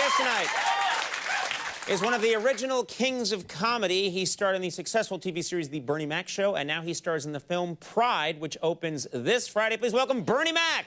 guest tonight is one of the original kings of comedy. He starred in the successful TV series The Bernie Mac Show, and now he stars in the film Pride, which opens this Friday. Please welcome Bernie Mac.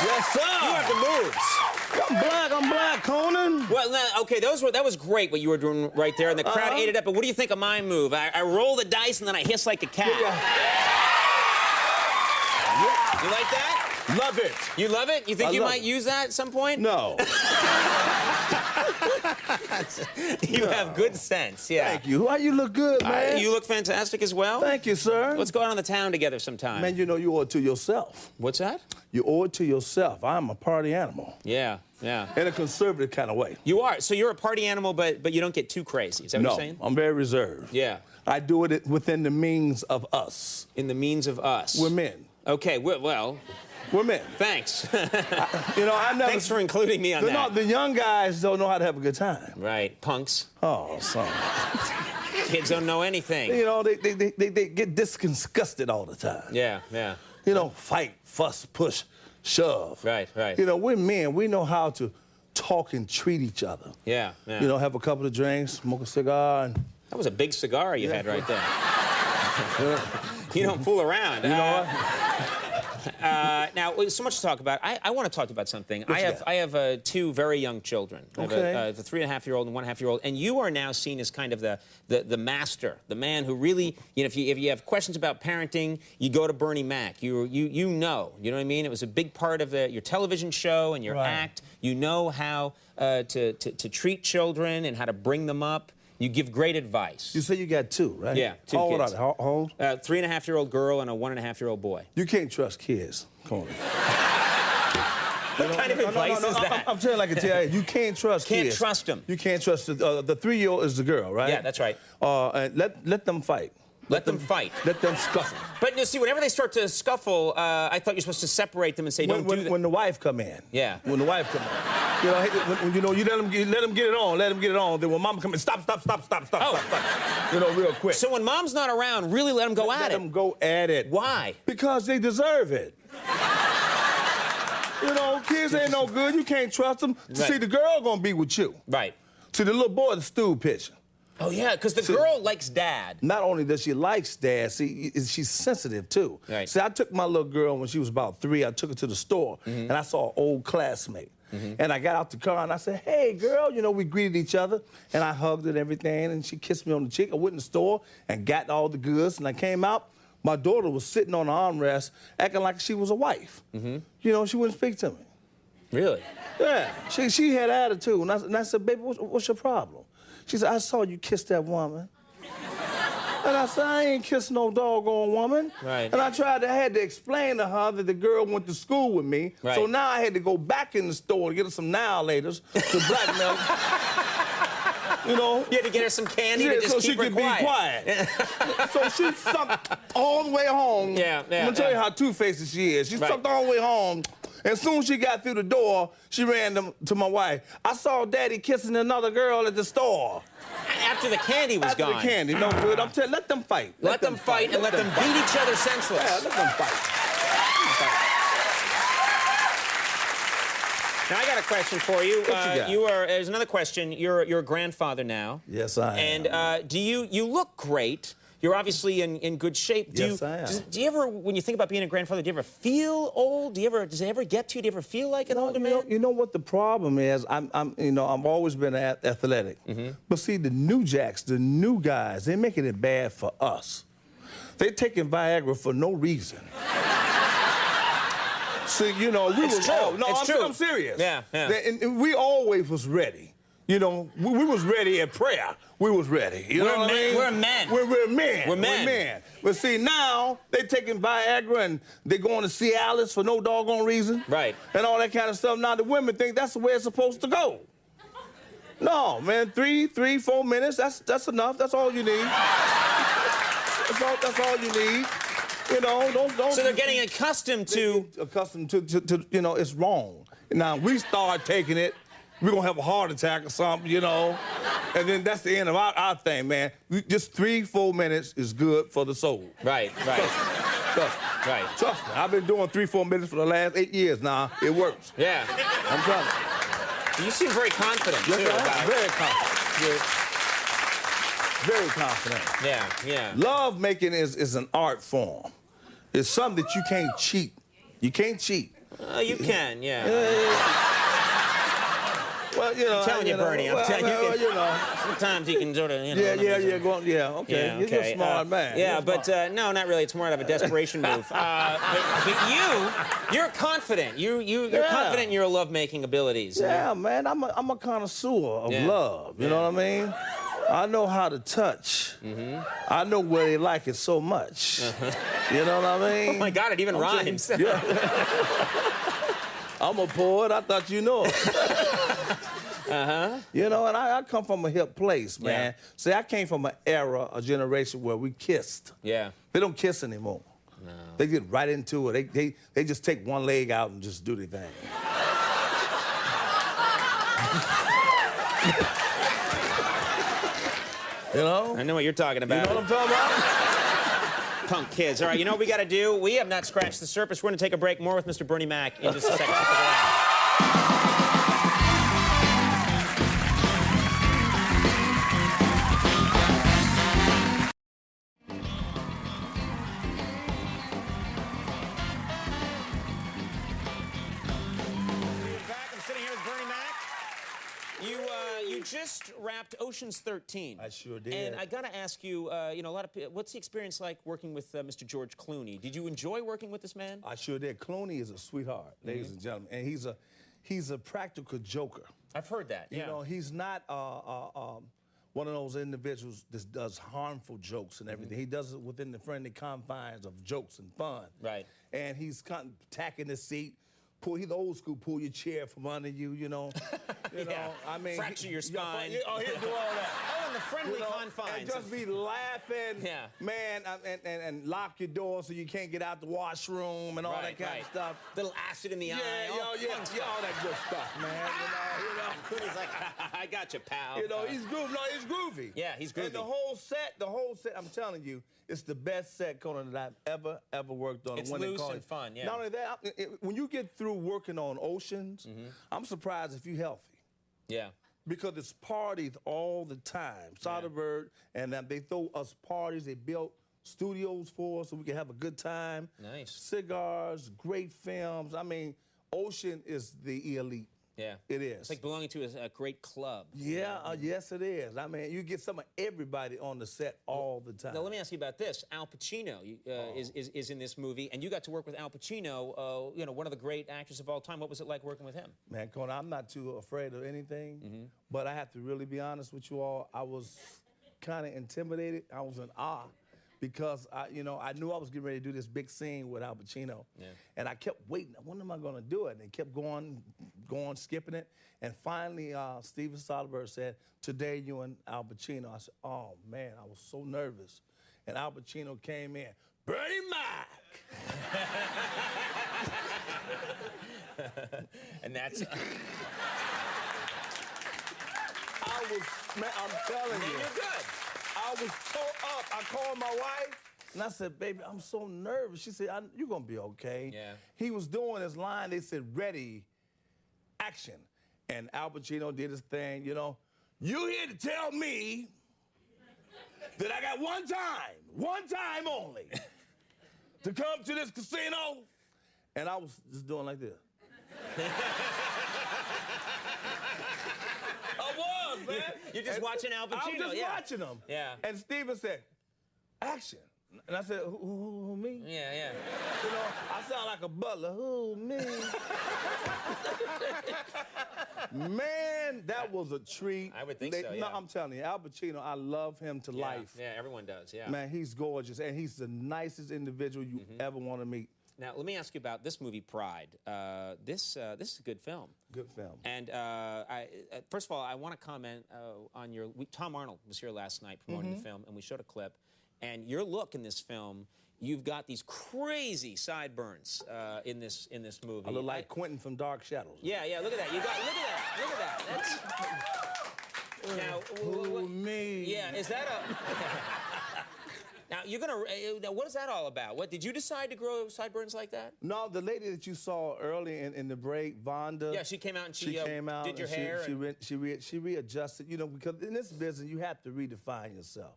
Yes, sir. You have the moves. I'm black, Conan. Well, now, okay, that was great what you were doing right there, and the crowd ate it up. But what do you think of my move? I roll the dice and then I hiss like a cat. You like that? Love it. You love it? You think you might use that at some point? No. You have good sense, yeah. Thank you. Why you look good, man? You look fantastic as well. Thank you, sir. Let's go out on the town together sometime. Man, you know you owe it to yourself. What's that? You owe it to yourself. I'm a party animal. Yeah, yeah. In a conservative kind of way. You are. So you're a party animal, but you don't get too crazy. Is that what you're saying? No, I'm very reserved. Yeah. I do it within the means of us. In the means of us. We're men. Okay, well... We're men. Thanks. I never... Thanks for including me on that. No, the young guys don't know how to have a good time. Right, punks. Oh, son. Kids don't know anything. You know, they get disgusted all the time. Yeah, yeah. You know, fight, fuss, push, shove. Right, right. You know, we're men. We know how to talk and treat each other. Yeah, yeah. You know, have a couple of drinks, smoke a cigar, and... That was a big cigar you had right there. You don't fool around. You know what? Now, so much to talk about. I want to talk about something. I have two very young children. Okay. I have a 3.5-year-old and 1.5-year-old, and you are now seen as kind of the master, the man who really, you know, if you have questions about parenting, you go to Bernie Mac. You know what I mean? It was a big part of your television show and your act. You know how to treat children and how to bring them up. You give great advice. You say you got two, right? Yeah, two kids. kids. How old? 3.5-year-old girl and a 1.5-year-old boy. You can't trust kids, Conan. What kind of advice is that? I'm telling you, you can't trust kids. Can't trust them. You can't trust the 3-year-old is the girl, right? Yeah, that's right. And let them fight. Let them fight. Let them scuffle. But you see, whenever they start to scuffle, I thought you're supposed to separate them and say, don't do that. When the wife come in. Yeah. When the wife come in. You know, you let them get it on. Let them get it on. Then when mama come in, stop. You know, real quick. So when mom's not around, really let them go at it. Let them go at it. Why? Because they deserve it. You know, kids ain't no good. You can't trust them. Right. See, the girl gonna be with you. Right. See, the little boy, the stool pitcher. Oh, yeah, because the girl likes dad. Not only does she like dad, see, she's sensitive, too. Right. See, I took my little girl when she was about 3. I took her to the store, and I saw an old classmate. And I got out the car, and I said, hey, girl, you know, we greeted each other, and I hugged her and everything, and she kissed me on the cheek. I went in the store and got all the goods, and I came out. My daughter was sitting on the armrest, acting like she was a wife. You know, she wouldn't speak to me. Really? Yeah. She had attitude, and I said, baby, what's your problem? She said, I saw you kiss that woman. And I said, I ain't kissed no doggone woman. Right. And I had to explain to her that the girl went to school with me. Right. So now I had to go back in the store to get her some now-laters to blackmail. You know? You had to get her some candy to just so keep she her could quiet. be quiet. So she sucked all the way home. Yeah. I'm gonna tell you how two-faced she is. She sucked all the way home. As soon as she got through the door, she ran to my wife. I saw Daddy kissing another girl at the store. After the candy was gone. After the candy, no good. I'm telling you, let them fight. Let them fight and let them beat each other senseless. Yeah, let them fight. Now, I got a question for you. What you got? There's another question. You're a grandfather now. Yes, I am. And you look great. You're obviously in good shape. Yes, I am. Do you ever, when you think about being a grandfather, do you ever feel old? Does it ever get to you? Do you ever feel like an older man? You know what the problem is? I've always been athletic. But see, the new jacks, the new guys, they're making it bad for us. They're taking Viagra for no reason. See, you know, It's true. I'm serious. Yeah. And we always was ready. You know, we was ready at prayer. We was ready. You know what I mean? We're men. We're men. We're men. We're men. But see, now they taking Viagra and they going to Cialis for no doggone reason. Right. And all that kind of stuff. Now the women think that's the way it's supposed to go. No, man, 4 minutes. That's enough. That's all you need. That's all you need. You know, don't. So they're getting accustomed to you know, it's wrong. Now we start taking it, we're gonna have a heart attack or something, you know, and then that's the end of our thing, man. Just 3-4 minutes is good for the soul. Right. Trust me. Right. Trust me. I've been doing 3-4 minutes for the last 8 years now. It works. Yeah. I'm telling you. You seem very confident, too. Very confident. Very confident. Yeah. Love making is an art form. It's something that you can't cheat. You can't cheat. You can, yeah. Well, you know, I'm telling you, Bernie. I'm telling you. Sometimes you can sort of, you know. Okay. Yeah, You're a smart man. Yeah, but no, not really. It's more out of a desperation move. But you're confident. You're confident in your love-making abilities. Yeah, man. I'm a connoisseur of love. You know what I mean? I know how to touch. I know where they like it so much. You know what I mean? Oh my God! It even rhymes. Yeah. I'm a poet. I thought you know it. You know, and I come from a hip place, man. Yeah. See, I came from an era, a generation where we kissed. Yeah. They don't kiss anymore. No. They get right into it. They just take one leg out and just do their thing. You know? I know what you're talking about. You know what I'm talking about? Punk kids. All right, you know what we got to do? We have not scratched the surface. We're going to take a break. More with Mr. Bernie Mac in just a second. Stick around. You just wrapped Ocean's 13. I sure did. And I got to ask you, you know, what's the experience like working with Mr. George Clooney? Did you enjoy working with this man? I sure did. Clooney is a sweetheart, ladies and gentlemen, and he's a practical joker. I've heard that. You know, he's not one of those individuals that does harmful jokes and everything. He does it within the friendly confines of jokes and fun. Right. And he's kind of tacking the seat. He's old school, pull your chair from under you, you know. You know, I mean, fracture your spine. He'll do all that. Oh, in the friendly confines. And just be laughing, man, and lock your door so you can't get out the washroom and all that kind of stuff. Little acid in the eye. All that good stuff, man. He's like, I got you, pal. You know, he's groovy. No, he's groovy. Yeah, he's groovy. And the whole set, I'm telling you, it's the best set, Conan, that I've ever worked on. It's loose and fun, yeah. Not only that, when you get through working on Oceans, I'm surprised if you're healthy. Yeah. Because it's parties all the time. Soderbergh, and they throw us parties. They built studios for us so we can have a good time. Nice. Cigars, great films. I mean, Ocean is the elite. Yeah. It is. It's like belonging to a great club. Yeah, yes it is. I mean, you get some of everybody on the set all the time. Now, let me ask you about this. Al Pacino is in this movie, and you got to work with Al Pacino, you know, one of the great actors of all time. What was it like working with him? Man, Conan, I'm not too afraid of anything, but I have to really be honest with you all. I was kind of intimidated. I was in awe. Because I knew I was getting ready to do this big scene with Al Pacino, and I kept waiting. When am I going to do it? And it kept going, skipping it, and finally, Steven Soderbergh said, "Today, you and Al Pacino." I said, "Oh man," I was so nervous, and Al Pacino came in, Bernie Mac, and that's. I'm telling you, you're good. I was tore up. I called my wife, and I said, "Baby, I'm so nervous." She said, "You're going to be okay." Yeah. He was doing his line. They said, "Ready, action." And Al Pacino did his thing, you know. "You here to tell me that I got one time only, to come to this casino?" And I was just doing like this. I was, man. You're just watching Al Pacino. I was just watching him. Yeah. And Steven said, "Action." And I said, who me? Yeah. You know, I sound like a butler. Who, me? Man, that was a treat. I would think so, yeah. No, I'm telling you, Al Pacino, I love him to life. Yeah, everyone does, yeah. Man, he's gorgeous, and he's the nicest individual you ever want to meet. Now, let me ask you about this movie, Pride. This is a good film. Good film. And first of all, I want to comment on your... Tom Arnold was here last night promoting the film, and we showed a clip. And your look in this film, you've got these crazy sideburns in this movie. I look like Quentin from Dark Shadows. Yeah, yeah, look at that. Look at that. That's... Now, Who, me? Yeah, is that a... Now, you're gonna... what is that all about? What, did you decide to grow sideburns like that? No, the lady that you saw early in the break, Vonda. Yeah, she came out and she did your and hair. She readjusted, you know, because in this business, you have to redefine yourself.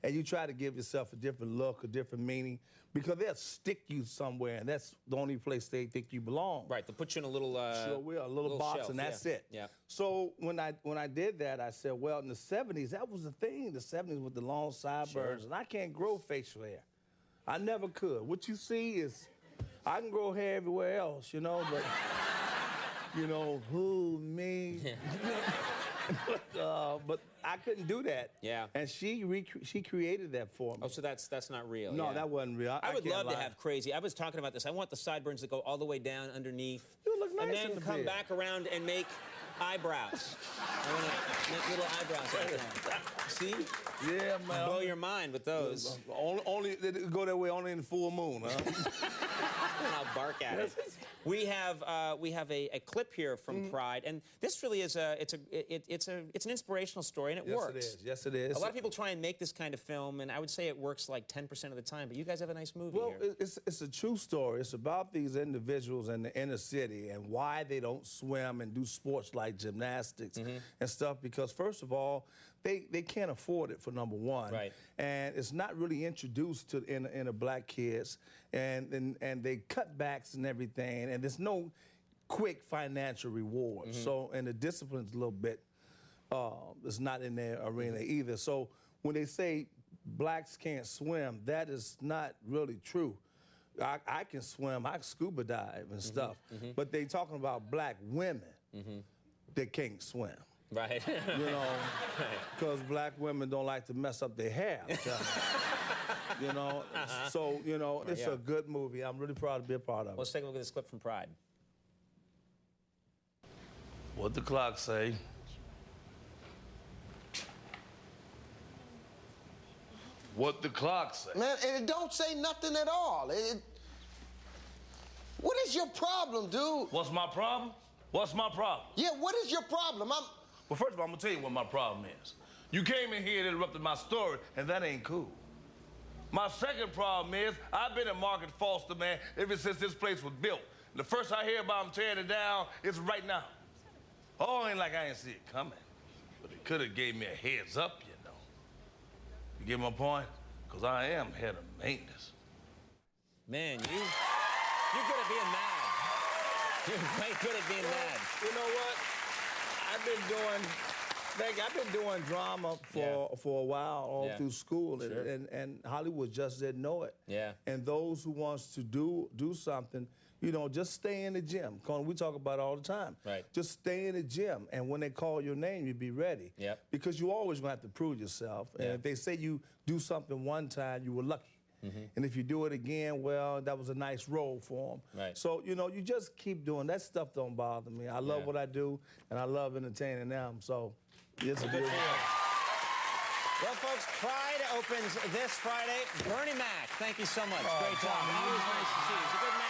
And you try to give yourself a different look, a different meaning, because they'll stick you somewhere, and that's the only place they think you belong. Right, they'll put you in a little... sure will, a little box, shelf, and that's yeah. it. Yeah. So when I did that, I said, well, in the 70s, that was the thing, the 70s with the long sideburns, and I can't grow facial hair. I never could. What you see is, I can grow hair everywhere else, you know, but, you know, who, me? But I couldn't do that. Yeah. And she created that for me. Oh, so that's not real. No, yeah. that wasn't real. I would can't love lie. to have crazy. I was talking about this. I want the sideburns that go all the way down underneath. You look nice and then in the come beard. back around and make eyebrows. I want to make little eyebrows like that. See? Yeah, man. Blow your mind with those. Only go that way only in the full moon, huh? And I'll bark at it. We have a clip here from Pride, and this really is it's an inspirational story, and it works. Yes, it is. Yes, it is. A lot of people try and make this kind of film, and I would say it works like 10% of the time. But you guys have a nice movie Well, here. it's a true story. It's about these individuals in the inner city and why they don't swim and do sports like gymnastics and stuff. Because first of all, they can't afford it, for number one. Right. And it's not really introduced to inner black kids, and they cutbacks and everything, and there's no quick financial reward. So, and the discipline's a little bit, it's not in their arena either. So when they say blacks can't swim, that is not really true. I can swim, I can scuba dive and stuff, but they talking about black women that can't swim. Right. You know, because black women don't like to mess up their hair. You know, so, you know, it's a good movie. I'm really proud to be a part of it. Let's take a look at this clip from Pride. What the clock say? What the clock say? Man, and it don't say nothing at all. What is your problem, dude? What's my problem? What's my problem? Yeah, what is your problem? Well, first of all, I'm gonna tell you what my problem is. You came in here and interrupted my story, and that ain't cool. My second problem is I've been at Market Foster, man, ever since this place was built. The first I hear about them tearing it down is right now. Oh, ain't like I ain't see it coming. But it could have gave me a heads up, you know. You get my point? Because I am head of maintenance. Man, you're good at being mad. You're quite good at being mad. You know what? I've been doing drama for a while all through school, and Hollywood just didn't know it. Yeah. And those who wants to do something, you know, just stay in the gym. Conan, we talk about it all the time. Right. Just stay in the gym, and when they call your name, you be ready. Yep. Because you always gonna have to prove yourself. And if they say you do something one time, you were lucky. And if you do it again, well, that was a nice role for them. Right. So, you know, you just keep doing that stuff. Don't bother me. I love what I do, and I love entertaining them. So, it's a good feeling. Well, folks, Pride opens this Friday. Bernie Mac, thank you so much. Great job. Always nice to see you. He's a good man.